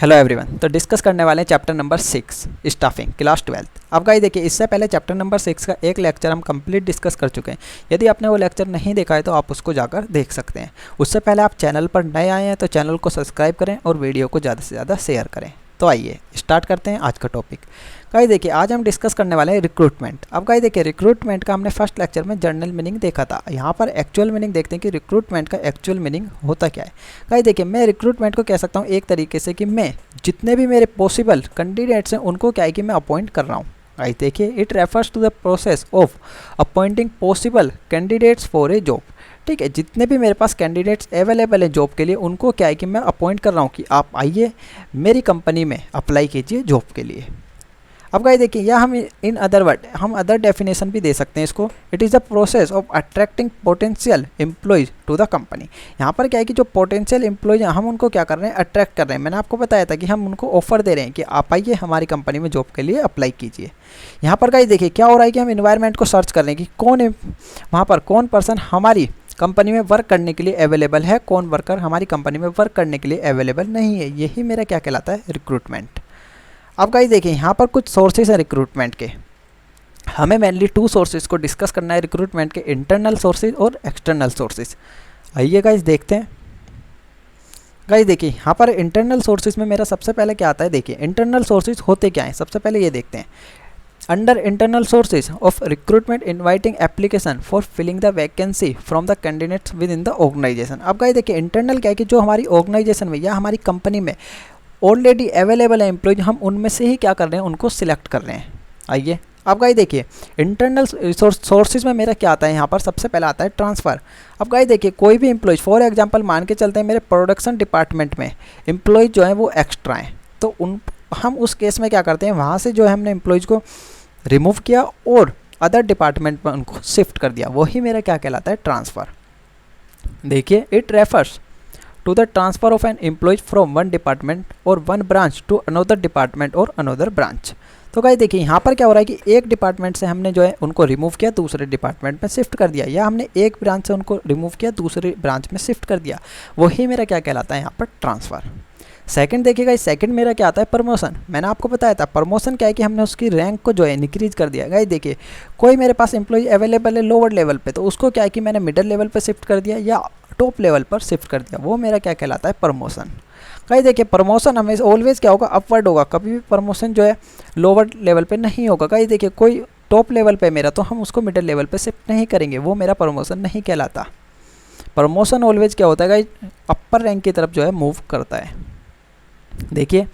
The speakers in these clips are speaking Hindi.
Hello everyone. तो डिस्कस करने वाले हैं चैप्टर नंबर 6 स्टाफिंग क्लास 12। अब गाइस देखिए, इससे पहले चैप्टर नंबर 6 का एक लेक्चर हम कंप्लीट डिस्कस कर चुके हैं। यदि आपने वो लेक्चर नहीं देखा है तो आप उसको जाकर देख सकते हैं। उससे पहले आप चैनल पर नए आए हैं तो चैनल को सब्सक्राइब करें और वीडियो को ज़्यादा से ज़्यादा शेयर करें। तो आइए स्टार्ट करते हैं आज का टॉपिक। गाइस देखिए, आज हम डिस्कस करने वाले हैं रिक्रूटमेंट। अब गाइस देखिए, रिक्रूटमेंट का हमने फर्स्ट लेक्चर में जनरल मीनिंग देखा था। यहाँ पर एक्चुअल मीनिंग देखते हैं कि रिक्रूटमेंट का एक्चुअल मीनिंग होता क्या है। गाइस देखिए, मैं रिक्रूटमेंट को कह सकता हूँ एक तरीके से कि मैं जितने भी मेरे पॉसिबल कैंडिडेट्स हैं उनको क्या है कि मैं अपॉइंट कर रहा हूँ। गाइस देखिए, it refers to the process of appointing possible candidates for a job. ठीक है, जितने भी मेरे पास कैंडिडेट्स अवेलेबल है जॉब के लिए उनको क्या है कि मैं अपॉइंट कर रहा हूँ कि आप आइए मेरी कंपनी में अप्लाई कीजिए जॉब के लिए। अब गाइस देखिए, या हम इन अदर वर्ड हम अदर डेफिनेशन भी दे सकते हैं इसको। It is the process of attracting potential employees to the company. यहाँ पर क्या है कि जो पोटेंशियल एम्प्लॉयज हैं हम उनको क्या कर रहे हैं, अट्रैक्ट कर रहे हैं। मैंने आपको बताया था कि हम उनको ऑफर दे रहे हैं कि आप आइए हमारी कंपनी में जॉब के लिए अप्लाई कीजिए। यहाँ पर गाइस देखिए क्या हो रहा है कि हम इन्वायरमेंट को सर्च कर रहे हैं कि वहाँ पर कौन पर्सन हमारी कंपनी में वर्क करने के लिए अवेलेबल है, कौन वर्कर हमारी कंपनी में वर्क करने के लिए अवेलेबल नहीं है। यही मेरा क्या कहलाता है, रिक्रूटमेंट। अब गाइस देखिए, यहाँ पर कुछ सोर्सेज हैं रिक्रूटमेंट के। हमें मेनली 2 सोर्सेज को डिस्कस करना है रिक्रूटमेंट के, इंटरनल सोर्सेज और एक्सटर्नल सोर्सेज। आइए गाइस देखते हैं। गाइस देखिए, यहाँ पर इंटरनल सोर्सेज में मेरा सबसे पहले क्या आता है। देखिए इंटरनल सोर्सेज होते क्या हैं, सबसे पहले ये देखते हैं। Under internal sources of recruitment inviting application for filling the vacancy from the candidates within the organisation. अब गाइस देखिए, इंटरनल क्या है कि जो हमारी ऑर्गेनाइजेशन में या हमारी कंपनी में ऑलरेडी अवेलेबल है एम्प्लॉयज, हम उनमें से ही क्या कर रहे हैं, उनको सिलेक्ट कर रहे हैं। आइए अब गाइस देखिए, इंटरनल सोर्सेज में मेरा क्या आता है, यहाँ पर सबसे पहले आता है ट्रांसफ़र। अब गाइस देखिए, कोई भी एम्प्लॉयज फॉर एग्जांपल मान के चलते हैं मेरे प्रोडक्शन डिपार्टमेंट में एम्प्लॉयज जो है वो एक्स्ट्रा हैं, तो हम उस केस में क्या करते हैं, वहाँ से जो है हमने एम्प्लॉयज को रिमूव किया और अदर डिपार्टमेंट में उनको शिफ्ट कर दिया। वही मेरा क्या कहलाता है, ट्रांसफ़र। देखिए, it refers to the transfer of an employee from one department or one branch to another department or another branch। तो गाइस देखिए, यहाँ पर क्या हो रहा है कि एक डिपार्टमेंट से हमने जो है उनको रिमूव किया, दूसरे डिपार्टमेंट में शिफ्ट कर दिया, या हमने एक ब्रांच से उनको रिमूव किया, दूसरे ब्रांच में शिफ्ट कर दिया। वही मेरा क्या कहलाता है यहाँ पर, ट्रांसफ़र। सेकंड देखिएगा, सेकंड मेरा क्या आता है, प्रमोशन। मैंने आपको बताया था प्रमोशन क्या है कि हमने उसकी रैंक को जो है इंक्रीज कर दिया। गाइस देखिए, कोई मेरे पास एम्प्लॉय अवेलेबल है लोअर लेवल पे, तो उसको क्या है कि मैंने मिडिल लेवल पे शिफ्ट कर दिया या टॉप लेवल पर शिफ्ट कर दिया। वो मेरा क्या कहलाता है, प्रमोशन। गाइस देखिए, प्रमोशन हमेशा ऑलवेज क्या होगा, अपवर्ड होगा। कभी भी प्रमोशन जो है लोअर लेवल पे नहीं होगा। गाइस देखिए, कोई टॉप लेवल पे मेरा, तो हम उसको मिडिल लेवल पे शिफ्ट नहीं करेंगे, वो मेरा प्रमोशन नहीं कहलाता। प्रमोशन ऑलवेज क्या होता है गाइस, अपर रैंक की तरफ जो है मूव करता है। देखिए,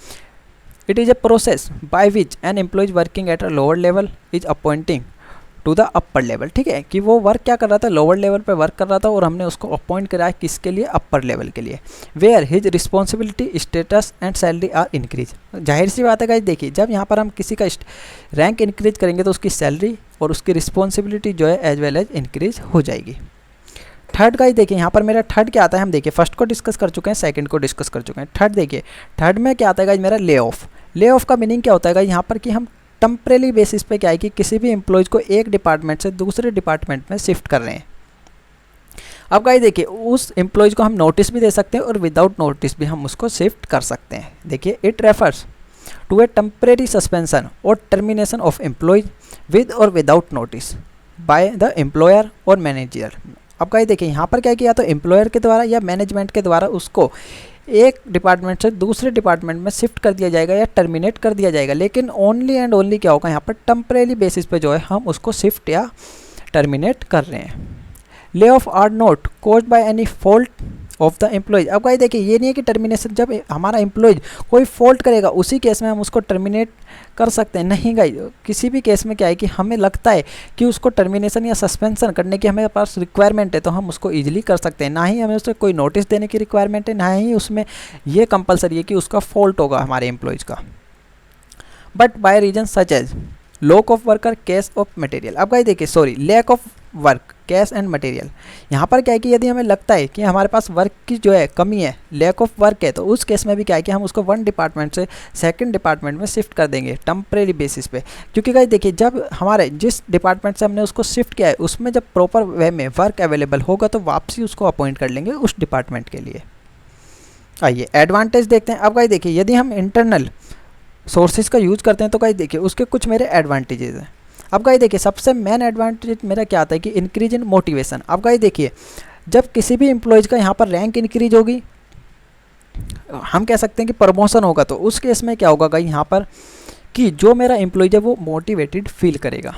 it is a process by which an employees working at a lower level is appointing to the upper level. ठीक है, कि वो वर्क क्या कर रहा था, लोअर लेवल पे वर्क कर रहा था और हमने उसको अपॉइंट कराया किसके लिए, अपर लेवल के लिए। Where his responsibility status and salary are increase. जाहिर सी बात है गाइस देखिए, जब यहाँ पर हम किसी का रैंक इंक्रीज करेंगे तो उसकी सैलरी और उसकी रिस्पॉन्सिबिलिटी जो है एज वेल एज इंक्रीज हो जाएगी। थर्ड गाइस देखिए, यहाँ पर मेरा थर्ड क्या आता है, हम देखिए फर्स्ट को डिस्कस कर चुके हैं, सेकंड को डिस्कस कर चुके हैं। थर्ड देखिए, थर्ड में क्या आता है गाइस, मेरा ले ऑफ। ले ऑफ का मीनिंग क्या होता है गाइस, यहाँ पर कि हम टेम्परेरी बेसिस पे क्या है कि किसी भी एम्प्लॉयज को एक डिपार्टमेंट से दूसरे डिपार्टमेंट में शिफ्ट कर रहे हैं। अब गाइस देखिए, उस एम्प्लॉयज को हम नोटिस भी दे सकते हैं और विदाउट नोटिस भी हम उसको शिफ्ट कर सकते हैं। देखिए, it refers to a temporary suspension और टर्मिनेशन ऑफ एम्प्लॉयज विद और without notice by the employer और मैनेजर। अब गाइस देखिए, यहाँ पर क्या है कि या तो एम्प्लॉयर के द्वारा या मैनेजमेंट के द्वारा उसको एक डिपार्टमेंट से दूसरे डिपार्टमेंट में शिफ्ट कर दिया जाएगा या टर्मिनेट कर दिया जाएगा, लेकिन ओनली एंड ओनली क्या होगा, यहाँ पर टेम्परेरी बेसिस पे जो है हम उसको शिफ्ट या टर्मिनेट कर रहे हैं। Lay off are not caused by any fault of the employees. अब गाइस देखिए, ये नहीं है कि टर्मिनेशन जब हमारा एम्प्लॉयज कोई फॉल्ट करेगा उसी केस में हम उसको टर्मिनेट कर सकते हैं, नहीं गाइस। किसी भी केस में क्या है कि हमें लगता है कि उसको टर्मिनेशन या सस्पेंशन करने की हमें पास रिक्वायरमेंट है तो हम उसको ईजिली कर सकते हैं। ना ही हमें उससे कोई नोटिस देने की रिक्वायरमेंट है, ना ही उसमें ये कंपलसरी है कि उसका फॉल्ट होगा हमारे एम्प्लॉयज़ का। But by reason such as lock of worker, cash of material. अब गाइस देखिए, sorry, lack of work, cash and material. यहाँ पर क्या है कि यदि हमें लगता है कि हमारे पास वर्क की जो है कमी है, लैक ऑफ वर्क है, तो उस केस में भी क्या है कि हम उसको वन डिपार्टमेंट से सेकंड डिपार्टमेंट में शिफ्ट कर देंगे टेम्परेरी बेसिस पे। क्योंकि गाइस देखिए, जब हमारे जिस डिपार्टमेंट से हमने उसको शिफ्ट किया है उसमें जब प्रॉपर वे में वर्क अवेलेबल होगा तो वापसी उसको अपॉइंट कर लेंगे उस डिपार्टमेंट के लिए। आइए एडवांटेज देखते हैं। अब गाइस देखिए यदि हम इंटरनल सोर्सेज का यूज़ करते हैं तो गाइस देखिए उसके कुछ मेरे एडवांटेजेस हैं। अब गाइस देखिए सबसे मेन एडवांटेज मेरा क्या आता है कि इंक्रीज इन मोटिवेशन। अब गाइस देखिए जब किसी भी एम्प्लॉयज़ का यहाँ पर रैंक इंक्रीज होगी, हम कह सकते हैं कि प्रमोशन होगा, तो उस केस में क्या होगा गाइस यहाँ पर कि जो मेरा एम्प्लॉयज़ है वो मोटिवेटेड फील करेगा।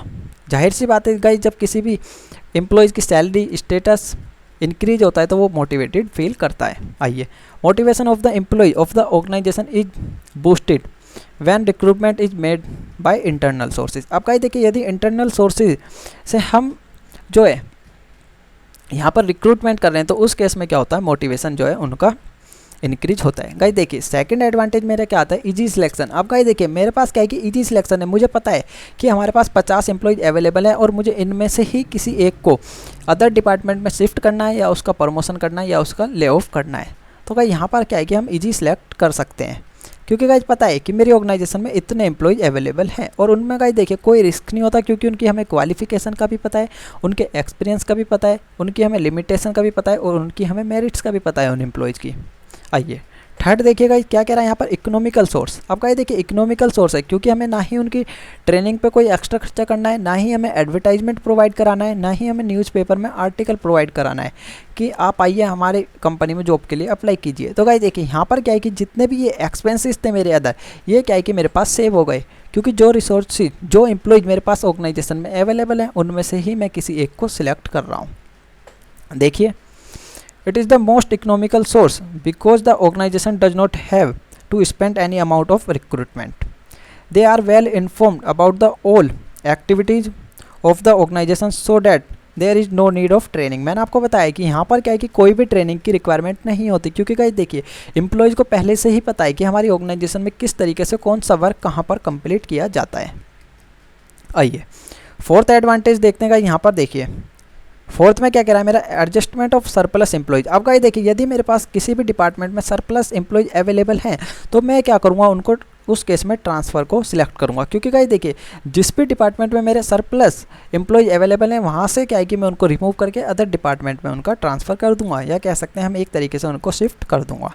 जाहिर सी बात है गाइस जब किसी भी एम्प्लॉयज़ की सैलरी स्टेटस इंक्रीज होता है तो वो मोटिवेटेड फील करता है। आइए motivation of the employee of the organisation is boosted when recruitment is made by internal sources. अब गाइस देखिए यदि इंटरनल सोर्सेज से हम जो है यहाँ पर रिक्रूटमेंट कर रहे हैं तो उस केस में क्या होता है, मोटिवेशन जो है उनका इंक्रीज होता है। गाइस देखिए सेकंड एडवांटेज मेरा क्या आता है, इजी सिलेक्शन। अब गाइस देखिए मेरे पास क्या है कि इजी सिलेक्शन है, मुझे पता है कि हमारे पास 50 एम्प्लॉयज़ अवेलेबल है और मुझे इनमें से ही किसी एक को अदर डिपार्टमेंट में शिफ्ट करना है या उसका प्रमोशन करना है या उसका ले ऑफ करना है। तो गाइस यहाँ पर क्या है कि हम इजी सिलेक्ट कर सकते हैं क्योंकि गाइस पता है कि मेरी ऑर्गेनाइजेशन में इतने एम्प्लॉयज़ अवेलेबल हैं और उनमें गाइस देखिए कोई रिस्क नहीं होता क्योंकि उनकी हमें क्वालिफिकेशन का भी पता है, उनके एक्सपीरियंस का भी पता है, उनकी हमें लिमिटेशन का भी पता है और उनकी हमें मेरिट्स का भी पता है उन एम्प्लॉयज़ की। आइए थर्ड देखिएगा क्या कह रहा है यहाँ पर, इकोनॉमिकल सोर्स। अब गाइस देखिए इकोनॉमिकल सोर्स है क्योंकि हमें ना ही उनकी ट्रेनिंग पे कोई एक्स्ट्रा खर्चा करना है, ना ही हमें एडवर्टाइजमेंट प्रोवाइड कराना है, ना ही हमें न्यूज़पेपर में आर्टिकल प्रोवाइड कराना है कि आप आइए हमारे कंपनी में जॉब के लिए अप्लाई कीजिए। तो गाइस देखिए यहाँ पर क्या है कि जितने भी ये एक्सपेंसेस थे मेरे अदर, ये क्या है कि मेरे पास सेव हो गए क्योंकि जो रिसोर्सेज जो एम्प्लॉयज मेरे पास ऑर्गेनाइजेशन में अवेलेबल हैं उनमें से ही मैं किसी एक को सिलेक्ट कर रहा हूँ। देखिए it is the most economical source because the organization does not have to spend any amount of recruitment. They are well informed about the all activities of the organization so that there is no need of training. मैंने आपको बताया कि यहाँ पर क्या है कि कोई भी ट्रेनिंग की रिक्वायरमेंट नहीं होती क्योंकि गाइस देखिए एम्प्लॉयज़ को पहले से ही पता है कि हमारी ऑर्गेनाइजेशन में किस तरीके से कौन सा वर्क कहाँ पर कंप्लीट किया जाता है। आइए फोर्थ एडवांटेज देखने का, यहाँ पर देखिए फोर्थ में क्या कह रहा है मेरा, एडजस्टमेंट ऑफ सरप्लस एम्प्लॉयज। अब गाइस देखिए यदि मेरे पास किसी भी डिपार्टमेंट में सरप्लस एम्प्लॉयज अवेलेबल हैं तो मैं क्या करूँगा, उनको उस केस में ट्रांसफ़र को सिलेक्ट करूँगा क्योंकि गाइस देखिए जिस भी डिपार्टमेंट में मेरे सरप्लस एम्प्लॉयज अवेलेबल हैं वहाँ से क्या है कि मैं उनको रिमूव करके अदर डिपार्टमेंट में उनका ट्रांसफ़र कर दूँगा या कह सकते हैं हम एक तरीके से उनको शिफ्ट कर दूँगा।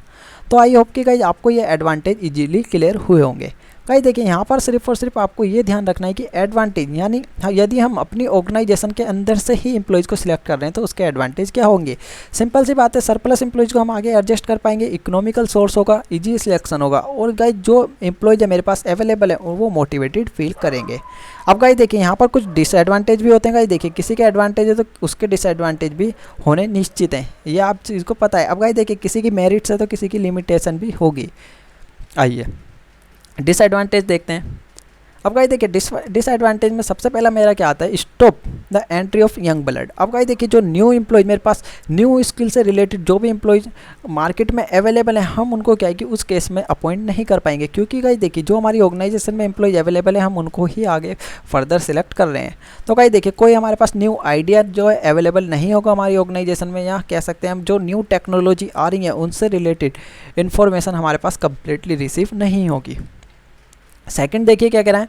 तो आई होप कि गाइस आपको ये एडवांटेज इजीली क्लियर हुए होंगे। गाइस देखिए यहाँ पर सिर्फ और सिर्फ आपको ये ध्यान रखना है कि एडवांटेज यानी यदि हम अपनी ऑर्गेनाइजेशन के अंदर से ही एम्प्लॉयज़ को सिलेक्ट कर रहे हैं तो उसके एडवांटेज क्या होंगे। सिंपल सी बात है, सरप्लस एम्प्लॉयज़ को हम आगे एडजस्ट कर पाएंगे, इकोनॉमिकल सोर्स होगा, इजी सिलेक्शन होगा और गाइस जो एम्प्लॉयज़ है मेरे पास अवेलेबल है वो मोटिवेटेड फील करेंगे। अब गाइस देखिए यहाँ पर कुछ डिसएडवांटेज भी होते हैं। गाइस देखिए किसी के एडवांटेज है तो उसके डिसएडवांटेज भी होने निश्चित हैं, ये आप चीज़ को पता है। अब गाइस देखिए किसी की मेरिट्स है तो किसी की लिमिटेशन भी होगी। आइए डिसएडवांटेज देखते हैं। अब गाइस देखिए डिसएडवांटेज में सबसे पहला मेरा क्या आता है, stop the entry of young blood. अब गाइस देखिए जो न्यू एम्प्लॉयज मेरे पास न्यू स्किल से रिलेटेड जो भी एम्प्लॉयज मार्केट में अवेलेबल है हम उनको क्या है कि उस केस में अपॉइंट नहीं कर पाएंगे क्योंकि गाइस देखिए जो हमारी ऑर्गेनाइजेशन में एम्प्लॉयज अवेलेबल है हम उनको ही आगे फर्दर सेलेक्ट कर रहे हैं। तो गाइस देखिए कोई हमारे पास न्यू आइडिया जो है अवेलेबल नहीं होगा हमारी ऑर्गेनाइजेशन में, या कह सकते हैं हम जो न्यू टेक्नोलॉजी आ रही है उनसे रिलेटेड इन्फॉर्मेशन हमारे पास कंप्लीटली रिसीव नहीं होगी। सेकंड देखिए क्या कह रहा है,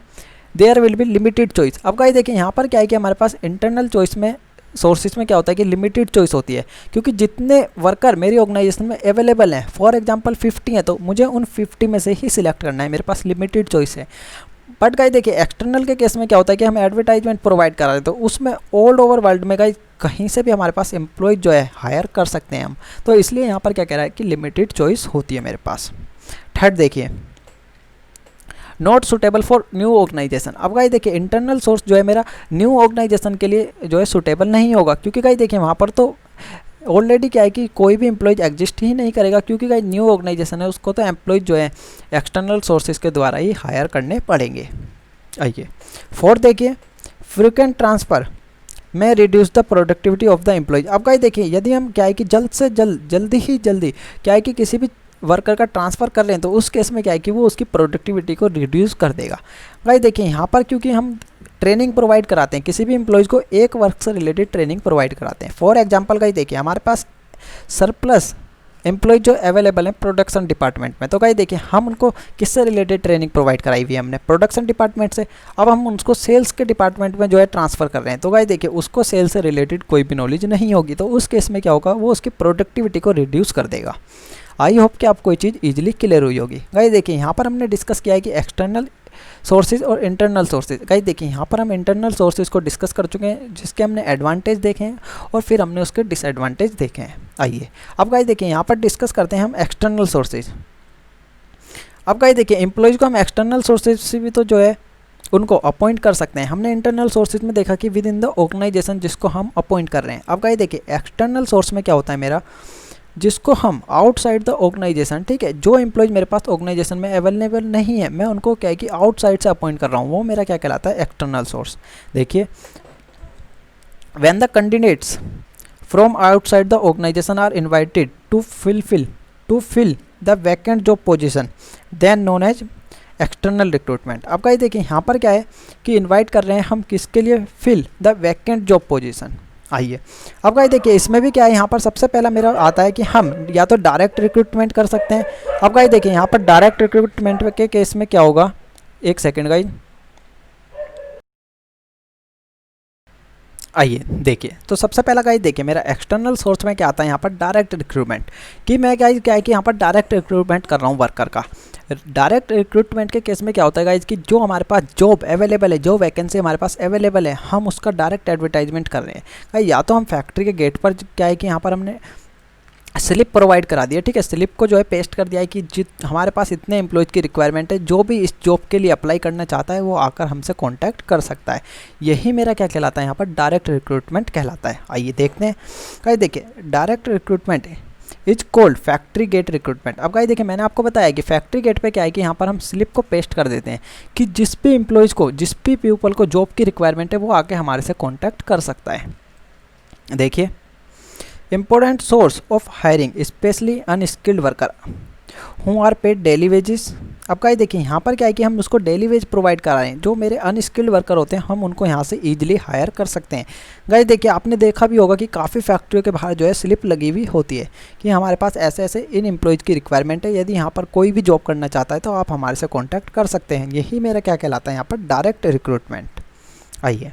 there will be limited choice. अब गाइस देखिए यहाँ पर क्या है कि हमारे पास इंटरनल चॉइस में सोर्सेज में क्या होता है कि लिमिटेड चॉइस होती है क्योंकि जितने वर्कर मेरी ऑर्गेनाइजेशन में अवेलेबल हैं, फॉर एग्जांपल 50 हैं, तो मुझे उन 50 में से ही सिलेक्ट करना है, मेरे पास लिमिटेड चॉइस है। बट गाइस देखिए एक्सटर्नल के केस में क्या होता है कि हम एडवर्टाइजमेंट प्रोवाइड करा रहे हैं तो उसमें ऑल ओवर वर्ल्ड में गाइस कहीं से भी हमारे पास एम्प्लॉयज जो है हायर कर सकते हैं हम, तो इसलिए यहाँ पर क्या कह रहा है कि लिमिटेड चॉइस होती है मेरे पास। थर्ड देखिए not suitable for new organisation. अब गाइस देखिए इंटरनल सोर्स जो है मेरा न्यू ऑर्गेनाइजेशन के लिए जो है सुटेबल नहीं होगा क्योंकि गाइस देखिए वहाँ पर तो ऑलरेडी क्या है कि कोई भी एम्प्लॉयज एग्जिस्ट ही नहीं करेगा क्योंकि गाइस न्यू ऑर्गेनाइजेशन है उसको तो एम्प्लॉयज जो है एक्सटर्नल सोर्सेज के द्वारा ही हायर करने पड़ेंगे। आइए फोर्थ देखिए फ्रीक्वेंट ट्रांसफ़र में reduce the productivity of the employees. अब गाइस देखिए यदि हम क्या है कि जल्द से जल्दी क्या है कि किसी भी वर्कर का ट्रांसफ़र कर रहे हैं तो उस केस में क्या है कि वो उसकी प्रोडक्टिविटी को रिड्यूस कर देगा। गाइस देखिए यहाँ पर क्योंकि हम ट्रेनिंग प्रोवाइड कराते हैं, किसी भी एम्प्लॉयज़ को एक वर्क से रिलेटेड ट्रेनिंग प्रोवाइड कराते हैं। फॉर एग्जांपल गाइस देखिए हमारे पास सरप्लस एम्प्लॉयज जो अवेलेबल हैं प्रोडक्शन डिपार्टमेंट में, तो गाइस देखिए हम उनको किससे रिलेटेड ट्रेनिंग प्रोवाइड कराई हुई है हमने, प्रोडक्शन डिपार्टमेंट से। अब हम उसको सेल्स के डिपार्टमेंट में जो है ट्रांसफ़र कर रहे हैं तो गाइस देखिए उसको सेल्स से रिलेटेड कोई भी नॉलेज नहीं होगी, तो उस केस में क्या होगा वो उसकी प्रोडक्टिविटी को रिड्यूस कर देगा। आई होप कि आपको ये चीज़ ईजिली क्लियर हुई होगी। गाइस देखिए यहाँ पर हमने डिस्कस किया है कि एक्सटर्नल सोर्सेज और इंटरनल सोर्सेज। गाइस देखिए यहाँ पर हम इंटरनल सोर्सेज को डिस्कस कर चुके हैं, जिसके हमने एडवांटेज देखे हैं और फिर हमने उसके डिसएडवांटेज देखे हैं। आइए अब गाइस देखिए यहाँ पर डिस्कस करते हैं हम एक्सटर्नल सोर्सेज। अब गाइस देखिए एम्प्लॉयज़ को हम एक्सटर्नल सोर्सेज से भी तो जो है उनको अपॉइंट कर सकते हैं। हमने इंटरनल सोर्सेज में देखा कि विद इन द ऑर्गेनाइजेशन जिसको हम अपॉइंट कर रहे हैं। अब गाइस देखिए एक्सटर्नल सोर्स में क्या होता है मेरा, जिसको हम आउटसाइड द ऑर्गेनाइजेशन, ठीक है, जो एम्प्लॉयज मेरे पास ऑर्गेनाइजेशन में अवेलेबल नहीं है, मैं उनको क्या है कि आउटसाइड से अपॉइंट कर रहा हूँ, वो मेरा क्या कहलाता है, एक्सटर्नल सोर्स। देखिए when the candidates from outside the organisation are invited to fill the vacant job position then known as external recruitment. अब गाइस देखिए यहाँ पर क्या है कि इनवाइट कर रहे हैं हम किसके लिए, fill the vacant job position. आइए अब गाइस देखिए इसमें भी क्या है, यहाँ पर सबसे पहला मेरा आता है कि हम या तो डायरेक्ट रिक्रूटमेंट कर सकते हैं। अब गाइस देखिए यहाँ पर डायरेक्ट रिक्रूटमेंट के केस में क्या होगा, एक सेकेंड गाइस, आइए देखिए। तो सबसे पहला गाइस देखिए मेरा एक्सटर्नल सोर्स में क्या आता है, यहाँ पर डायरेक्ट रिक्रूटमेंट, कि मैं गाइस क्या है कि यहाँ पर डायरेक्ट रिक्रूटमेंट कर रहा हूँ वर्कर का। डायरेक्ट रिक्रूटमेंट के केस में क्या होता है गाइस कि जो हमारे पास जॉब अवेलेबल है, जो वैकेंसी हमारे पास अवेलेबल है, हम उसका डायरेक्ट एडवर्टाइजमेंट कर रहे हैं गाइस। या तो हम फैक्ट्री के गेट पर क्या है कि यहाँ पर हमने स्लिप प्रोवाइड करा दिया, ठीक है, स्लिप को जो है पेस्ट कर दिया है कि हमारे पास इतने एम्प्लॉयज़ की रिक्वायरमेंट है, जो भी इस जॉब के लिए अप्लाई करना चाहता है वो आकर हमसे कांटेक्ट कर सकता है। यही मेरा क्या कहलाता है, यहाँ पर डायरेक्ट रिक्रूटमेंट कहलाता है। आइए देखते हैं गाइस देखिए direct recruitment is called factory gate recruitment. अब गाइस देखिए मैंने आपको बताया कि फैक्ट्री गेट पे क्या है कि यहाँ पर हम स्लिप को पेस्ट कर देते हैं कि जिस भी एम्प्लॉयज़ को, जिस भी पीपल को जॉब की रिक्वायरमेंट है वो आके हमारे से कॉन्टैक्ट कर सकता है। देखिए important source of hiring especially unskilled worker who are paid daily wages। अब गाइस देखिए यहाँ पर क्या है कि हम उसको डेली वेज प्रोवाइड करा रहे हैं, जो मेरे अनस्किल्ड वर्कर होते हैं हम उनको यहाँ से ईजिली हायर कर सकते हैं। गाइस देखिए आपने देखा भी होगा कि काफ़ी फैक्ट्रियों के बाहर जो है स्लिप लगी हुई होती है कि हमारे पास ऐसे ऐसे इन एम्प्लॉयज़ की रिक्वायरमेंट है, यदि यहाँ पर कोई भी जॉब करना चाहता है तो आप हमारे से कॉन्टैक्ट कर सकते हैं। यही मेरा क्या कहलाता है यहाँ पर डायरेक्ट रिक्रूटमेंट। आइए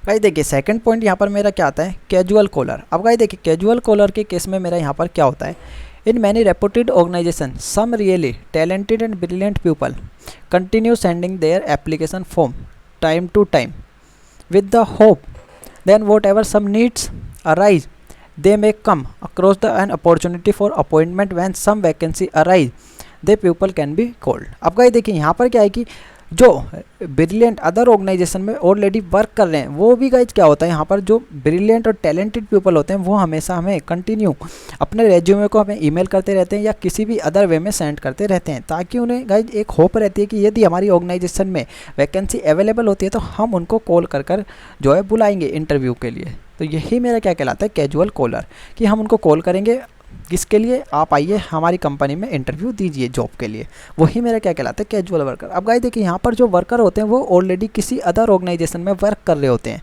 गाइस देखिए सेकंड पॉइंट यहाँ पर मेरा क्या आता है, कैजुअल कॉलर। अब गाइस देखिए कैजुअल कॉलर के केस में मेरा यहाँ पर क्या होता है, in many reputed organisation some really talented and brilliant people continue sending their application form time to time with the hope then whatever some needs arise they may come across the an opportunity for appointment when some vacancy arise they people can be called. अब गाइस देखिए यहाँ पर क्या है कि जो ब्रिलियंट अदर ऑर्गेनाइजेशन में ऑलरेडी वर्क कर रहे हैं वो भी गाइज क्या होता है, यहाँ पर जो ब्रिलियंट और टैलेंटेड पीपल होते हैं वो हमेशा हमें कंटिन्यू अपने रेज्यूमे को हमें ईमेल करते रहते हैं या किसी भी अदर वे में सेंड करते रहते हैं, ताकि उन्हें गाइज एक होप रहती है कि यदि हमारी ऑर्गेनाइजेशन में वैकेंसी अवेलेबल होती है तो हम उनको कॉल कर जो है बुलाएंगे इंटरव्यू के लिए। तो यही मेरा क्या कहलाता है, कैजुअल कॉलर, कि हम उनको कॉल करेंगे किसके लिए, आप आइए हमारी कंपनी में इंटरव्यू दीजिए जॉब के लिए। वही मेरा क्या कहलाता है, कैजुअल वर्कर। अब गाइस देखिए यहाँ पर जो वर्कर होते हैं वो ऑलरेडी किसी अदर ऑर्गेनाइजेशन में वर्क कर रहे होते हैं,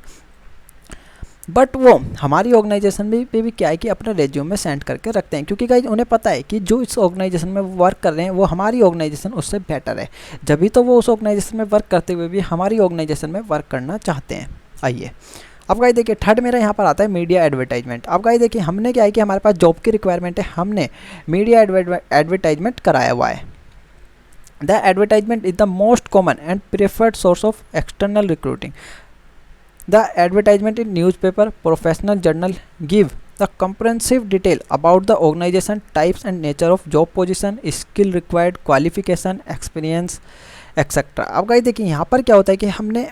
बट वो हमारी ऑर्गेनाइजेशन में भी क्या है कि अपना रेज्यूमे सेंड करके रखते हैं, क्योंकि गाइस उन्हें पता है कि जो इस ऑर्गेनाइजेशन में वर्क कर रहे हैं वो हमारी ऑर्गेनाइजेशन उससे बेटर है, जब भी तो वो उस ऑर्गेनाइजेशन में वर्क करते हुए भी हमारी ऑर्गेनाइजेशन में वर्क करना चाहते हैं। आइए अब गाइस देखिए थर्ड मेरा यहाँ पर आता है मीडिया एडवर्टाइजमेंट। अब गाइस देखिए हमने क्या है कि हमारे पास जॉब की रिक्वायरमेंट है, हमने मीडिया एडवर्टाइजमेंट कराया हुआ है। The advertisement is the most common and preferred source of external recruiting. The advertisement in newspaper professional journal give the comprehensive detail about the organisation types and nature of job position, skill required, qualification, experience etcetera. अब गाइस देखिए यहाँ पर क्या होता है कि हमने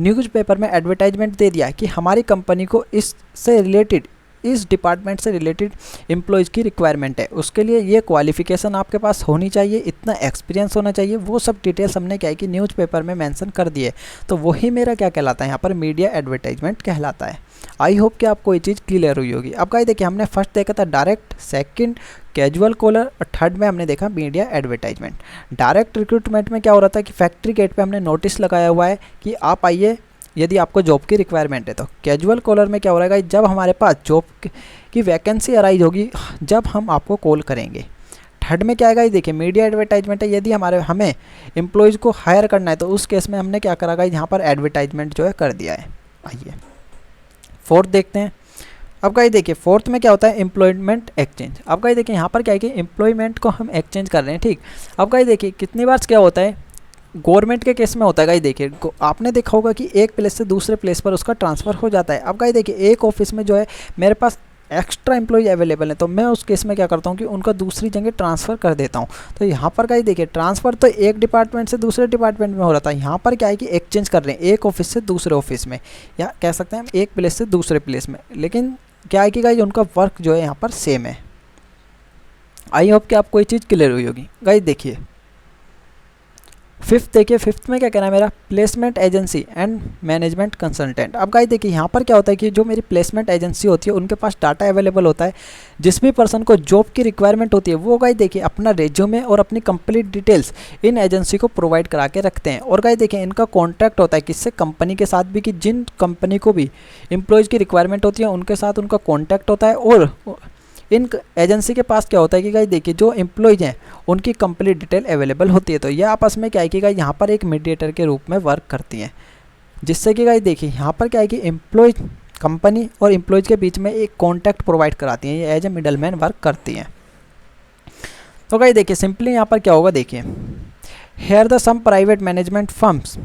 न्यूज़पेपर में एडवर्टाइजमेंट दे दिया कि हमारी कंपनी को इससे रिलेटेड, इस डिपार्टमेंट से रिलेटेड एम्प्लॉयज़ की रिक्वायरमेंट है, उसके लिए ये क्वालिफिकेशन आपके पास होनी चाहिए, इतना एक्सपीरियंस होना चाहिए, वो सब डिटेल्स हमने क्या है कि न्यूज़पेपर में मेंशन कर दिए। तो वही मेरा क्या कहलाता है, यहाँ पर मीडिया एडवर्टाइजमेंट कहलाता है। आई होप कि आपको ये चीज़ क्लियर हुई होगी। अब गाइस देखिए हमने फर्स्ट देखा था डायरेक्ट, सेकंड कैजुअल कॉलर और थर्ड में हमने देखा मीडिया एडवर्टाइजमेंट। डायरेक्ट रिक्रूटमेंट में क्या हो रहा था कि फैक्ट्री गेट पे हमने नोटिस लगाया हुआ है कि आप आइए यदि आपको जॉब की रिक्वायरमेंट है। तो कैजुअल कॉलर में क्या हो रहा है, जब हमारे पास जॉब की वैकेंसी अराइज होगी जब हम आपको कॉल करेंगे। थर्ड में क्या है देखिए मीडिया एडवर्टाइजमेंट है, यदि हमें एम्प्लॉयज़ को हायर करना है तो उस केस में हमने क्या करा, यहाँ पर एडवर्टाइजमेंट जो है कर दिया है। आइए फोर्थ देखते हैं, अब गाइस देखिए फोर्थ में क्या होता है, एम्प्लॉयमेंट एक्सचेंज। अब गाइस देखिए यहाँ पर क्या है कि एम्प्लॉयमेंट को हम एक्सचेंज कर रहे हैं, ठीक। अब गाइस देखिए कितनी बार क्या होता है, गवर्नमेंट के केस में होता है गाइस देखिए, आपने देखा होगा कि एक प्लेस से दूसरे प्लेस पर उसका ट्रांसफ़र हो जाता है। अब गाइस देखिए एक ऑफिस में जो है मेरे पास एक्स्ट्रा एम्प्लॉय अवेलेबल है, तो मैं उस केस में क्या करता हूँ कि उनका दूसरी जगह ट्रांसफ़र कर देता हूँ। तो यहाँ पर गाइस देखिए ट्रांसफ़र तो एक डिपार्टमेंट से दूसरे डिपार्टमेंट में हो रहा था, यहाँ पर क्या है कि एक्सचेंज कर रहे हैं एक ऑफिस से दूसरे ऑफिस में, या कह सकते हैं एक प्लेस से दूसरे प्लेस में। लेकिन क्या है कि गाइस उनका वर्क जो है यहाँ पर सेम है। आई होप कि आपको ये चीज़ क्लियर हुई होगी। गाइस देखिए फिफ्थ देखिए, फिफ्थ में क्या कहना है मेरा, placement agency and management consultant. अब गाइस देखिए यहाँ पर क्या होता है कि जो मेरी प्लेसमेंट एजेंसी होती है उनके पास डाटा अवेलेबल होता है, जिस भी पर्सन को जॉब की रिक्वायरमेंट होती है वो गाइस देखिए अपना रेज्यूमे और अपनी कंप्लीट डिटेल्स इन एजेंसी को प्रोवाइड करा के रखते हैं। और गाइस देखिए इनका कॉन्ट्रैक्ट होता है किससे, कंपनी के साथ भी, कि जिन कंपनी को भी एम्प्लॉयज़ की रिक्वायरमेंट होती है उनके साथ उनका कॉन्टैक्ट होता है। और इन एजेंसी के पास क्या होता है कि गाइस देखिए जो एम्प्लॉयज़ हैं उनकी कंप्लीट डिटेल अवेलेबल होती है। तो ये आपस में क्या है कि गाइस यहाँ पर एक मीडिएटर के रूप में वर्क करती हैं, जिससे कि गाइस देखिए यहाँ पर क्या है कि एम्प्लॉय कंपनी और एम्प्लॉयज़ के बीच में एक कॉन्टैक्ट प्रोवाइड कराती हैं, ये as a middle man work करती हैं। तो गाइस देखिए सिंपली यहाँ पर क्या होगा, देखिए here the some private management firms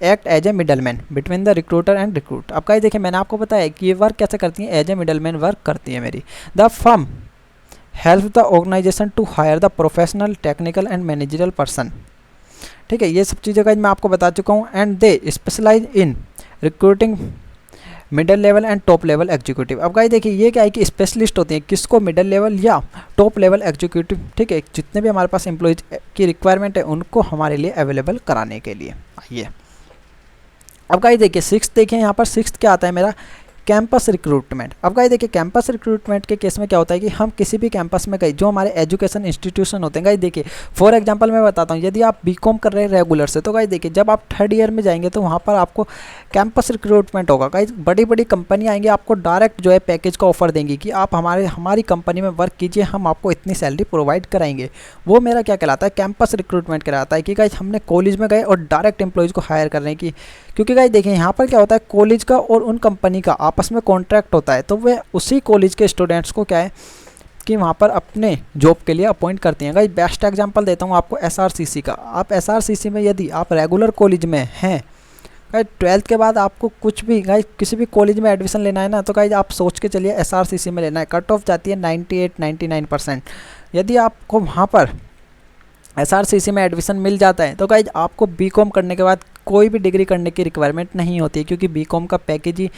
act as a middle man between the recruiter and recruit. अब गाइस देखिए मैंने आपको बताया कि ये वर्क कैसे करती हैं, as a middle man work करती है मेरी। The firm help the organisation to hire the professional technical and managerial person, ठीक है। ये सब चीज़ें गाइस मैं आपको बता चुका हूँ। And they specialise in recruiting middle level and top level executive. अब गाइस देखिए ये क्या है कि स्पेशलिस्ट होते हैं, किसको, मिडल लेवल या टॉप लेवल एग्जीक्यूटिव, ठीक है। जितने भी हमारे पास एम्प्लॉयज़ की रिक्वायरमेंट है उनको हमारे लिए अवेलेबल कराने के लिए। आइए अब गाइस देखिए सिक्स्थ देखिए, यहाँ पर सिक्स्थ क्या आता है मेरा, कैंपस रिक्रूटमेंट। अब गाइस देखिए कैंपस रिक्रूटमेंट के केस में क्या होता है कि हम किसी भी कैंपस में गए, जो हमारे एजुकेशन इंस्टीट्यूशन होते हैं गाइस देखिए, फॉर एग्जांपल मैं बताता हूँ, यदि आप बीकॉम कर रहे हैं रेगुलर से, तो गाइस देखिए जब आप थर्ड ईयर में जाएंगे तो वहाँ पर आपको कैंपस रिक्रूटमेंट होगा। गाइस बड़ी बड़ी कंपनी आएंगी, आपको डायरेक्ट जो है पैकेज का ऑफर देंगी कि आप हमारी कंपनी में वर्क कीजिए, हम आपको इतनी सैलरी प्रोवाइड कराएंगे। वो मेरा क्या कहलाता है, कैंपस रिक्रूटमेंट कहलाता है कि गाइस हमने कॉलेज में गए और डायरेक्ट एम्प्लॉयज़ को हायर करने की, क्योंकि गाइस देखिए यहाँ पर क्या होता है, कॉलेज का और उन कंपनी का आपस में कॉन्ट्रैक्ट होता है, तो वे उसी कॉलेज के स्टूडेंट्स को क्या है कि वहाँ पर अपने जॉब के लिए अपॉइंट करती हैं। गाइस बेस्ट एग्जांपल देता हूँ आपको एसआरसीसी का। आप एसआरसीसी में यदि आप रेगुलर कॉलेज में हैं, गाइस 12th के बाद आपको कुछ भी गाइस किसी भी कॉलेज में एडमिशन लेना है ना, तो गाइस आप सोच के चलिए एसआरसीसी में लेना है। कट ऑफ जाती है 98-99%। यदि आपको वहाँ पर एसआरसीसी में एडमिशन मिल जाता है तो गाइस आपको बीकॉम करने के बाद कोई भी डिग्री करने की रिक्वायरमेंट नहीं होती है, क्योंकि बीकॉम का पैकेज ही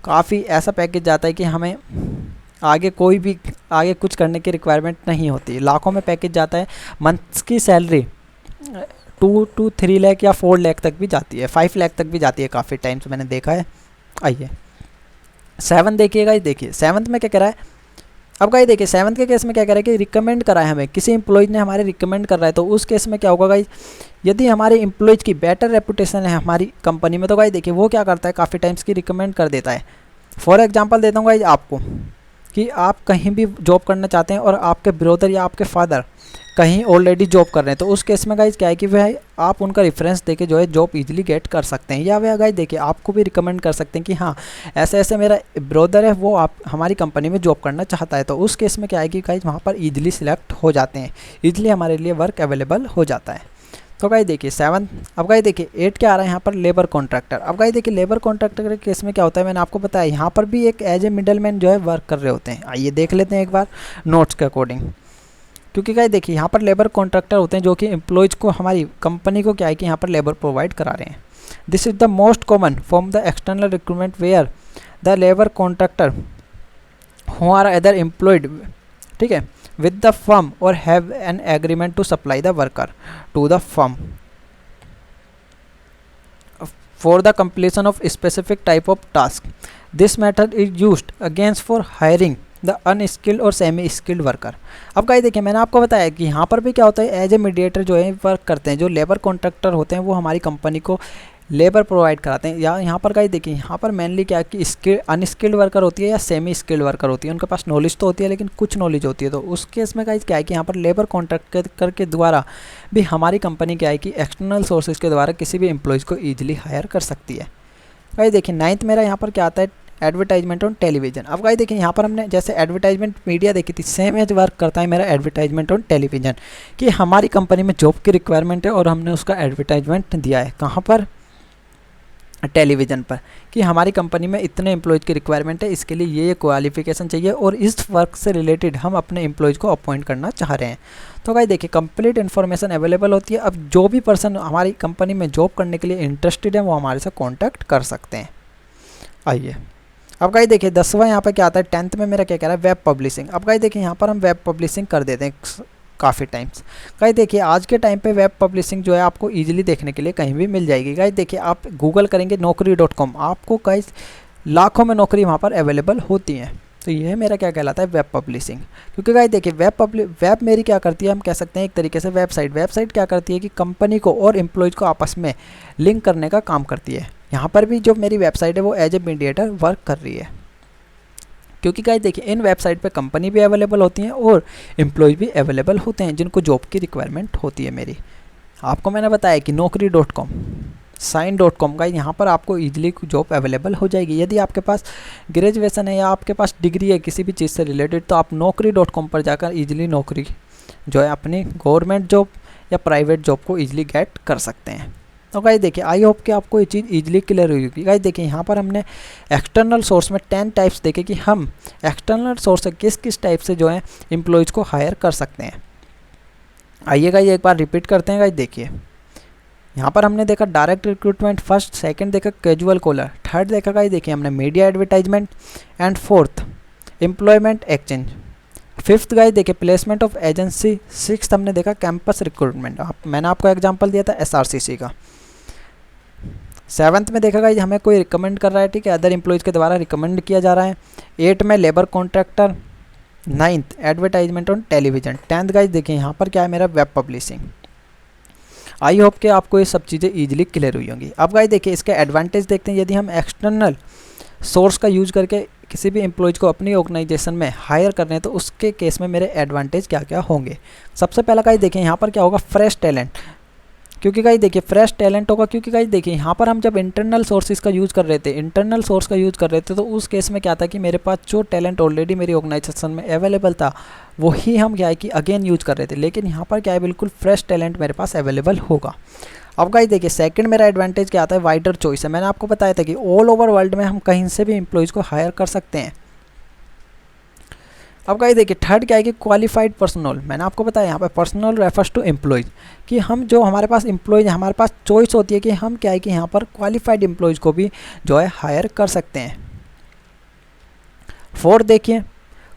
काफ़ी ऐसा पैकेज जाता है कि हमें आगे कुछ करने की रिक्वायरमेंट नहीं होती। लाखों में पैकेज जाता है, मंथ्स की सैलरी 2 to 3 लाख या 4 लाख तक भी जाती है, 5 लाख तक भी जाती है, काफ़ी टाइम्स मैंने देखा है। आइए 7 देखिएगा, देखिए 7th में क्या कह रहा है। अब गाइस देखिए 7th के केस में क्या कह रहा है कि रिकमेंड करा है हमें, किसी एम्प्लॉयज़ ने हमारे रिकमेंड कर रहा है, तो उस केस में क्या होगा गाइस, यदि हमारे एम्प्लॉयज़ की बेटर रेपुटेशन है हमारी कंपनी में, तो गाइस देखिए वो क्या करता है, काफ़ी टाइम्स की रिकमेंड कर देता है। फॉर एग्जांपल देता हूँ गाइस आपको कि आप कहीं भी जॉब करना चाहते हैं और आपके ब्रदर या आपके फादर कहीं ऑलरेडी जॉब कर रहे हैं, तो उस केस में गाइस क्या है कि वह आप उनका रेफरेंस देके जो है जॉब इजीली गेट कर सकते हैं। या वह गाइस देखिए आपको भी रिकमेंड कर सकते हैं कि हाँ ऐसे ऐसे मेरा ब्रदर है, वो आप हमारी कंपनी में जॉब करना चाहता है, तो उस केस में क्या है कि गाइस वहाँ पर ईजिली सिलेक्ट हो जाते हैं, ईजिली हमारे लिए वर्क अवेलेबल हो जाता है। तो गाइस देखिए 7। अब गाइस देखिए 8 क्या आ रहा है यहाँ पर, लेबर कॉन्ट्रैक्टर। अब गाइस देखिए लेबर कॉन्ट्रैक्टर के केस में क्या होता है, मैंने आपको बताया यहाँ पर भी एक एज ए मिडल मैन जो है वर्क कर रहे होते हैं। आइए देख लेते हैं एक बार नोट्स के अकॉर्डिंग, क्योंकि गाइस देखिए यहाँ पर लेबर कॉन्ट्रैक्टर होते हैं जो कि एम्प्लॉयज़ को, हमारी कंपनी को क्या है कि यहाँ पर लेबर प्रोवाइड करा रहे हैं। This is the most common form the external recruitment where the labour contractor who are other employed, ठीक है, with the firm or have an agreement to supply the worker to the firm for the completion of specific type of task. This method is used against for hiring the unskilled और सेमी स्किल्ड वर्कर। अब गाइस देखिए मैंने आपको बताया कि यहाँ पर भी क्या होता है, एज ए मीडिएटर जो है वर्क करते हैं, जो लेबर कॉन्ट्रैक्टर होते हैं वो हमारी कंपनी को लेबर प्रोवाइड कराते हैं। या यहाँ पर गाइस देखिए यहाँ पर मेनली क्या है कि अनस्किल्ड वर्कर होती है या सेमी स्किल्ड वर्कर होती है, उनके पास नॉलेज तो होती है लेकिन कुछ नॉलेज होती है, तो उस केस में गाइस क्या है कि यहाँ पर लेबर कॉन्ट्रैक्टर के द्वारा भी हमारी कंपनी क्या है कि एक्सटर्नल सोर्सेज के द्वारा किसी भी एम्प्लॉयज़ को ईजिली हायर कर सकती है। गाइस देखिए 9th मेरा यहाँ पर क्या आता है, एडवर्टाइजमेंट ऑन टेलीविजन। अब गाइस देखिए यहाँ पर हमने जैसे एडवर्टाइजमेंट मीडिया देखी थी, सेम एज वर्क करता है मेरा एडवर्टाइजमेंट ऑन टेलीविजन, कि हमारी कंपनी में जॉब की रिक्वायरमेंट है और हमने उसका एडवर्टाइजमेंट दिया है कहाँ पर, टेलीविज़न पर, कि हमारी कंपनी में इतने एम्प्लॉयज़ की रिक्वायरमेंट है, इसके लिए ये क्वालिफिकेशन चाहिए और इस वर्क से रिलेटेड हम अपने एम्प्लॉयज़ को अपॉइंट करना चाह रहे हैं। तो गाइस देखिए कंप्लीट इन्फॉर्मेशन अवेलेबल होती है। अब जो भी पर्सन हमारी कंपनी में जॉब करने के लिए इंटरेस्टेड है वो हमारे से कॉन्टैक्ट कर सकते हैं। आइए अब गाइस देखिए 10वां यहाँ पर क्या आता है, 10th में मेरा क्या कह रहा है, वेब पब्लिशिंग। अब गाइस देखिए यहाँ पर हम वेब पब्लिशिंग कर देते हैं काफ़ी टाइम्स। गाइस देखिए आज के टाइम पे वेब पब्लिशिंग जो है आपको इजीली देखने के लिए कहीं भी मिल जाएगी। गाइस देखिए आप गूगल करेंगे naukri.com, आपको गाइस लाखों में नौकरी वहाँ पर अवेलेबल होती हैं। तो ये मेरा क्या कहलाता है, वेब पब्लिशिंग। क्योंकि गाइस देखिए वेब मेरी क्या करती है, हम कह सकते हैं एक तरीके से वेबसाइट क्या करती है कि कंपनी को और एम्प्लॉयज़ को आपस में लिंक करने का काम करती है। यहाँ पर भी जो मेरी वेबसाइट है वो एज ए मीडिएटर वर्क कर रही है। क्योंकि गाइस देखिए इन वेबसाइट पे कंपनी भी अवेलेबल होती हैं और एम्प्लॉयज़ भी अवेलेबल होते हैं जिनको जॉब की रिक्वायरमेंट होती है मेरी। आपको मैंने बताया कि naukri.com, sign.com, गाइस यहाँ पर आपको ईजिली जॉब अवेलेबल हो जाएगी। यदि आपके पास ग्रेजुएशन है या आपके पास डिग्री है किसी भी चीज़ से रिलेटेड, तो आप naukri.com पर जाकर ईजिली नौकरी जो है अपनी गवर्नमेंट जॉब या प्राइवेट जॉब को ईजिली गेट कर सकते हैं। तो गाइस देखिए आई होप कि आपको ये चीज़ ईजिली क्लियर हुई होगी। गाइस देखिए यहाँ पर हमने एक्सटर्नल सोर्स में 10 टाइप्स देखे कि हम एक्सटर्नल सोर्स से किस किस टाइप से जो है एम्प्लॉयज़ को हायर कर सकते हैं। आइए गाइस एक बार रिपीट करते हैं। गाइस देखिए यहाँ पर हमने देखा डायरेक्ट रिक्रूटमेंट फर्स्ट, सेकंड देखा कैजुअल कॉलर, थर्ड देखा गाइस देखिए हमने media advertisement and fourth employment exchange, fifth guys देखिए प्लेसमेंट ऑफ एजेंसी, सिक्स्थ हमने देखा कैंपस रिक्रूटमेंट, मैंने आपको एग्जांपल दिया था SRCC का। सेवन्थ में देखा गाइस हमें कोई रिकमेंड कर रहा है, ठीक है, अदर एम्प्लॉयज़ के द्वारा रिकमेंड किया जा रहा है। 8 में labour contractor, 9th advertisement on television, 10th guys देखिए यहाँ पर क्या है मेरा वेब पब्लिशिंग। आई होप कि आपको ये सब चीज़ें ईजिली क्लियर हुई होंगी। अब गाइस देखिए इसके एडवांटेज देखते हैं। यदि हम एक्सटर्नल सोर्स का यूज करके किसी भी एम्प्लॉयज़ को अपनी ऑर्गेनाइजेशन में हायर कर रहे हैं तो उसके केस में मेरे एडवांटेज क्या क्या होंगे। सबसे पहला गाइस देखिए यहाँ पर क्या होगा, फ्रेश टैलेंट। क्योंकि गाइस देखिए फ्रेश टैलेंट होगा, क्योंकि गाइस देखिए यहाँ पर हम जब इंटरनल सोर्सेज का यूज़ कर रहे थे, तो उस केस में क्या था कि मेरे पास जो टैलेंट ऑलरेडी मेरी ऑर्गेनाइजेशन में अवेलेबल था वही हम क्या है कि अगेन यूज़ कर रहे थे। लेकिन यहाँ पर क्या है, बिल्कुल फ्रेश टैलेंट मेरे पास अवेलेबल होगा। अब गाइस देखिए सेकंड मेरा एडवांटेज क्या आता है, वाइडर चॉइस है। मैंने आपको बताया था कि ऑल ओवर वर्ल्ड में हम कहीं से भी एम्प्लॉयज़ को हायर कर सकते हैं। अब गाइस देखिए थर्ड क्या है कि क्वालिफाइड पर्सनल, मैंने आपको बताया यहाँ पे पर्सनल रेफर्स टू एम्प्लॉयज़, कि हम जो हमारे पास एम्प्लॉयज़ हमारे पास चॉइस होती है कि हम क्या है कि यहाँ पर क्वालिफाइड एम्प्लॉयज़ को भी जो है हायर कर सकते हैं। फोर्थ देखिए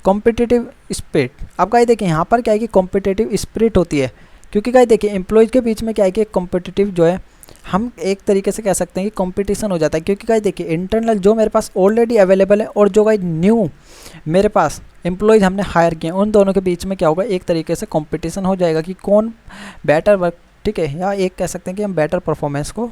कॉम्पिटिटिव स्पिरिट। अब गाइस देखिए यहाँ पर क्या है कि कॉम्पिटिटिव स्पिरिट होती है, क्योंकि गाइस देखिए एम्प्लॉयज़ के बीच में क्या है कि कॉम्पिटिटिव जो है हम एक तरीके से कह सकते हैं कि कंपटीशन हो जाता है। क्योंकि गाइस देखिए इंटरनल जो मेरे पास ऑलरेडी अवेलेबल है और जो गाइस न्यू मेरे पास एम्प्लॉयज़ हमने हायर किए, उन दोनों के बीच में क्या होगा, एक तरीके से कंपटीशन हो जाएगा कि कौन बेटर वर्क, ठीक है, या एक कह सकते हैं कि हम बेटर परफॉर्मेंस को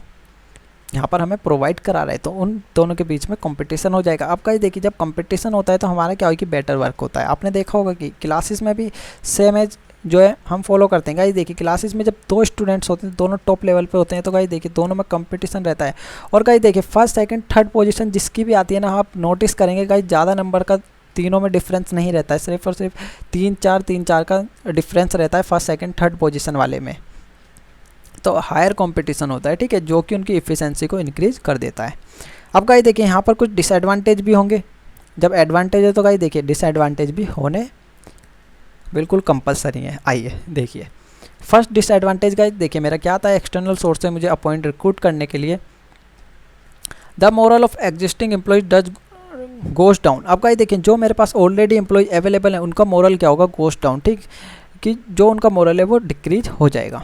यहाँ पर हमें प्रोवाइड करा रहे हैं, तो उन दोनों के बीच में कंपटीशन हो जाएगा। अब गाइस देखिए जब कंपटीशन होता है तो हमारा क्या होगा कि बेटर वर्क होता है। आपने देखा होगा कि क्लासेस में भी सेम एज जो है हम फॉलो करते हैं। गाइस देखिए क्लासेस में जब 2 स्टूडेंट्स होते हैं, दोनों टॉप लेवल पे होते हैं, तो गाइस देखिए दोनों में कंपटीशन रहता है। और गाइस देखिए फर्स्ट सेकंड थर्ड पोजीशन जिसकी भी आती है ना, आप नोटिस करेंगे गाइस ज़्यादा नंबर का तीनों में डिफरेंस नहीं रहता है, सिर्फ और सिर्फ 3-4 का डिफरेंस रहता है फर्स्ट सेकंड थर्ड पोजीशन वाले में। तो हायर कंपटीशन होता है, ठीक है, जो कि उनकी इफ़िशिएंसी को इंक्रीज कर देता है। अब गाइस देखिए यहाँ पर कुछ डिसएडवांटेज भी होंगे। जब एडवांटेज है तो गाइस देखिए डिसएडवांटेज भी होने बिल्कुल कंपलसरी है। आइए देखिए फर्स्ट डिसएडवांटेज गाइस देखिए मेरा क्या आता है, एक्सटर्नल सोर्स से मुझे अपॉइंट रिक्रूट करने के लिए the moral of existing employees does goes down. अब गाइस देखिए जो मेरे पास ऑलरेडी एम्प्लॉय अवेलेबल है उनका मोरल क्या होगा, गोज डाउन, ठीक, कि जो उनका मोरल है वो डिक्रीज हो जाएगा।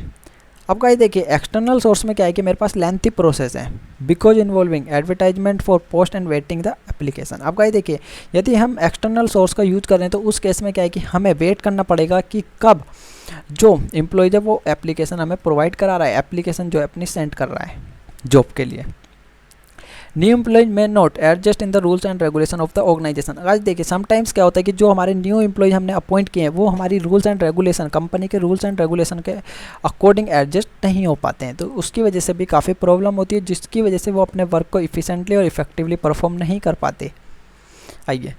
अब गाइस देखिए एक्सटर्नल सोर्स में क्या है कि मेरे पास लेंथी प्रोसेस है, because involving advertisement for post and waiting the application. अब गाइस देखिए यदि हम एक्सटर्नल सोर्स का यूज़ कर रहे हैं तो उस केस में क्या है कि हमें वेट करना पड़ेगा कि कब जो एम्प्लॉयज है वो एप्लीकेशन हमें प्रोवाइड करा रहा है, एप्लीकेशन जो है अपनी सेंड कर रहा है जॉब के लिए। New employees may not adjust in the rules and regulation of the organisation. आज देखिए समटाइम्स क्या होता है कि जो हमारे न्यू एम्प्लॉयज हमने अपॉइंट किए हैं वो हमारी रूल्स एंड रेगुलेशन, कंपनी के रूल्स एंड रेगुलेशन के अकॉर्डिंग एडजस्ट नहीं हो पाते हैं, तो उसकी वजह से भी काफ़ी प्रॉब्लम होती है, जिसकी वजह से वो अपने वर्क को इफिशिएंटली और इफेक्टिवली परफॉर्म नहीं कर पाते। आइए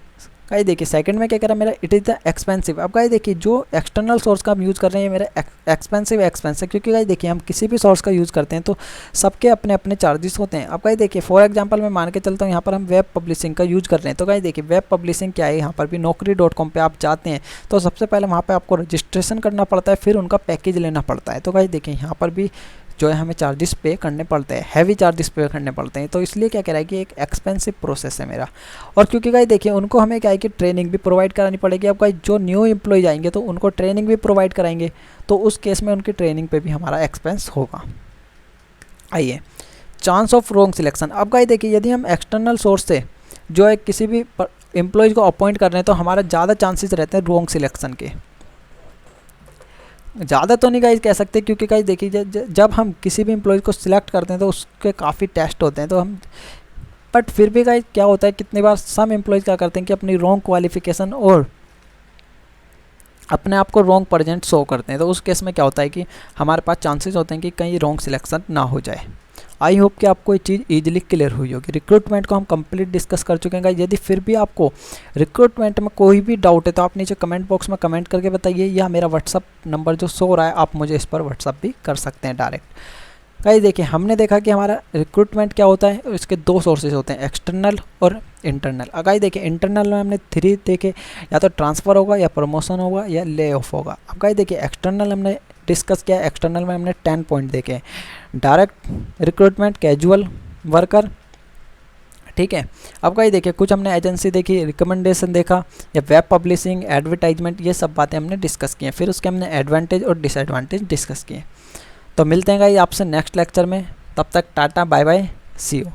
गाइस देखिए सेकंड में क्या कह रहा है मेरा, इट इज़ द एक्सपेंसिव। अब गाइस देखिए जो एक्सटर्नल सोर्स का हम यूज़ कर रहे हैं मेरा एक्सपेंसिव, क्योंकि गाइस देखिए हम किसी भी सोर्स का यूज़ करते हैं तो सबके अपने अपने चार्जेस होते हैं। अब गाइस देखिए फॉर एग्जांपल मैं मान के चलता हूँ यहाँ पर हम वेब पब्लिशिंग का यूज़ कर रहे हैं, तो गाइस देखिए वेब पब्लिशिंग क्या है, यहाँ पर भी naukri.com पे आप जाते हैं तो सबसे पहले वहाँ पर आपको रजिस्ट्रेशन करना पड़ता है, फिर उनका पैकेज लेना पड़ता है। तो गाइस देखिए यहाँ पर भी जो है हमें चार्जेस पे करने पड़ते हैं, हैवी चार्जेस पे करने पड़ते हैं। तो इसलिए क्या कह रहा है कि एक एक्सपेंसिव प्रोसेस है मेरा। और क्योंकि गाइस देखिए उनको हमें क्या है कि ट्रेनिंग भी प्रोवाइड करानी पड़ेगी। अब गाइस जो न्यू एम्प्लॉय आएंगे तो उनको ट्रेनिंग भी प्रोवाइड कराएंगे, तो उस केस में उनकी ट्रेनिंग पे भी हमारा एक्सपेंस होगा। आइए चांस ऑफ रॉन्ग सिलेक्शन। अब गाइस देखिए यदि हम एक्सटर्नल सोर्स से जो है किसी भी एम्प्लॉयज़ को अपॉइंट कर रहे हैं तो हमारा ज़्यादा चांसेस रहते हैं रॉन्ग सिलेक्शन के। ज़्यादा तो नहीं गाइस कह सकते, क्योंकि गाइस देखिए जब हम किसी भी एम्प्लॉय को सिलेक्ट करते हैं तो उसके काफ़ी टेस्ट होते हैं, तो हम बट फिर भी गाइस क्या होता है कितनी बार सम एम्प्लॉयज़ क्या करते हैं कि अपनी रॉन्ग क्वालिफिकेशन और अपने आप को रॉन्ग प्रेजेंट शो करते हैं। तो उस केस में क्या होता है कि हमारे पास चांसेस होते हैं कि कहीं रॉन्ग सिलेक्शन ना हो जाए। आई होप कि आपको ये चीज़ ईजिली क्लियर हुई होगी। रिक्रूटमेंट को हम कंप्लीट डिस्कस कर चुके हैं गाइस। यदि फिर भी आपको रिक्रूटमेंट में कोई भी डाउट है तो आप नीचे कमेंट बॉक्स में कमेंट करके बताइए, या मेरा व्हाट्सअप नंबर जो शो हो रहा है आप मुझे इस पर व्हाट्सअप भी कर सकते हैं डायरेक्ट। गाइस देखिए हमने देखा कि हमारा रिक्रूटमेंट क्या होता है, इसके दो सोर्सेज होते हैं, एक्सटर्नल और इंटरनल। गाइस देखिए इंटरनल में हमने 3 देखे, या तो ट्रांसफ़र होगा या प्रमोशन होगा या ले ऑफ होगा। अब गाइस देखिए एक्सटर्नल हमने डिस्कस किया, एक्सटर्नल में हमने 10 पॉइंट देखे, डायरेक्ट रिक्रूटमेंट, कैजुअल वर्कर, ठीक है। अब गाइस देखिए कुछ हमने एजेंसी देखी, रिकमेंडेशन देखा, या वेब पब्लिशिंग, एडवर्टाइजमेंट, ये सब बातें हमने डिस्कस की हैं। फिर उसके हमने एडवांटेज और डिसएडवांटेज डिस्कस किए। तो मिलते हैं गाइस आपसे नेक्स्ट लेक्चर में, तब तक tata bye bye, see you.